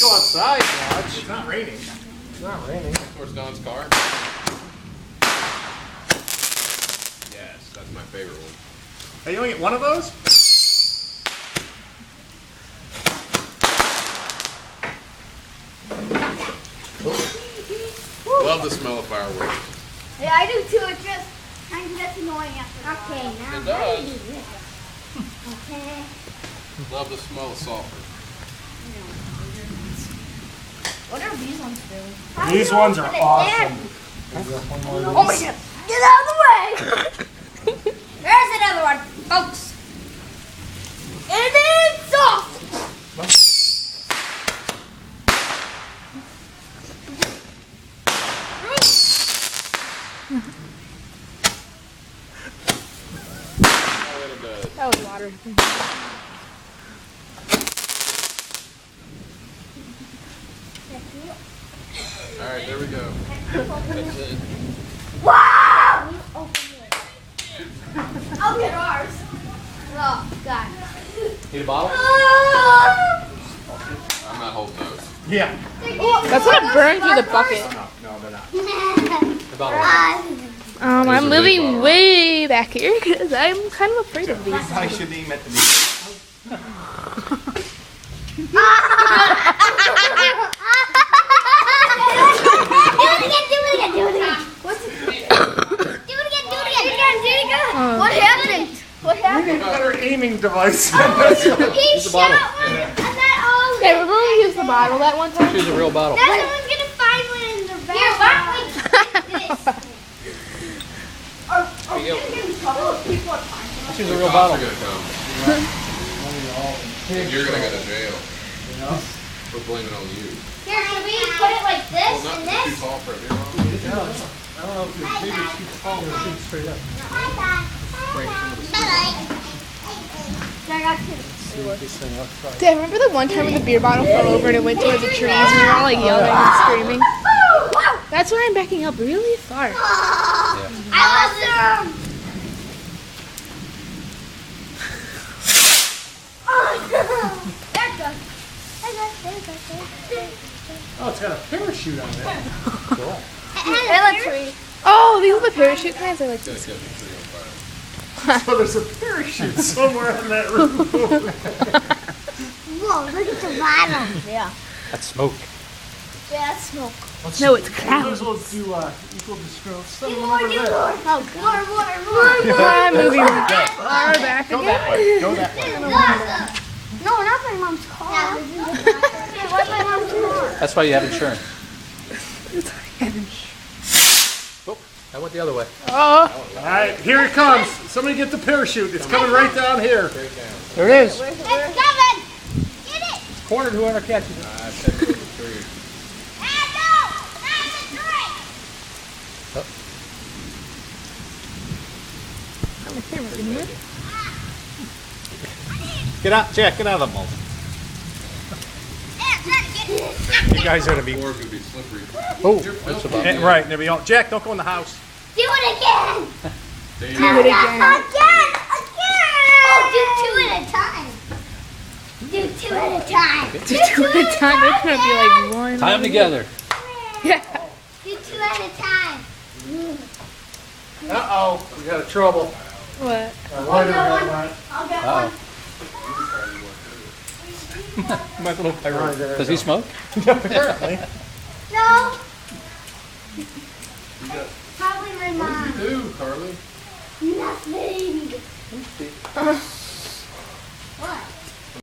go outside, Dodge. It's not raining. It's not raining. Where's Don's car? Yes, that's my favorite one. Hey, you only get one of those? Love the smell of fireworks. Yeah, I do too. It just kind of gets annoying after. Okay, now It does. Okay. Love the smell of sulfur. What are these ones doing? These ones are awesome. Oh my god! Get out of the way! There's another one, folks. And it's off. That was water. All right, there we go. That's it. Wow! I'll get ours. Oh god. Need a bottle? Ah! I'm not holding those. Yeah. That's gonna burn through the bucket. No, they're not. The bottle. I'm These are moving big bottles. way back here because I'm kind of afraid of these. I shouldn't even meant to be. What happened? What happened? Better aiming device. He shot one and that all. Okay, remember we used the bottle that one time? Choose a real bottle. Now someone's gonna find one in their bag. Here, why don't we this? Choose a real bottle. Gonna come. You're gonna go to jail. We're blaming on you. Here, should we put it like this Well, not and too this? tall for a beer bottle. I don't know if your baby's too tall or shoot straight up. I got two. See this thing outside. Dad, remember the one time when the beer bottle fell over and it went towards the trees and we were all like yelling and screaming? That's why I'm backing up really far. Awesome! There it goes. Oh, it's got a parachute on it. Cool. Oh, these are the parachute kinds. I like Gonna these. set the tree on fire. So there's a parachute somewhere on that roof. Whoa, look at the bottom. Yeah. That's smoke. Yeah, that's smoke. No, it's Might clouds. as well do equal discounts. Get more, get more. Oh, more. I'm moving far back Go again. that way. Go that way. No, not my mom's car. Yeah, what's my mom's car? That's why you have insurance. Oh, I went the other way. Oh, All right, here it comes. Somebody get the parachute. It's coming right down here. There it is. It's coming. Get it. Cornered whoever catches it. I set the tree. Ah, no. That's a tree. my camera can hear. Get out, Jack. Get out of the mold. You guys are to be. Floor could be slippery. Oh, That's about right. There we go. Jack, don't go in the house. Do it again. Do it again. Again. Oh, do two at a time. Do two at a time. Do two at a time. That's gonna be like one. Tie them together. Yeah. Do two at a time. Uh-oh. We got a trouble. What? I'll get one. I'll get one. My little pirate. Does he smoke? Apparently. No. Probably my mom. What did you do, Carly? Nothing.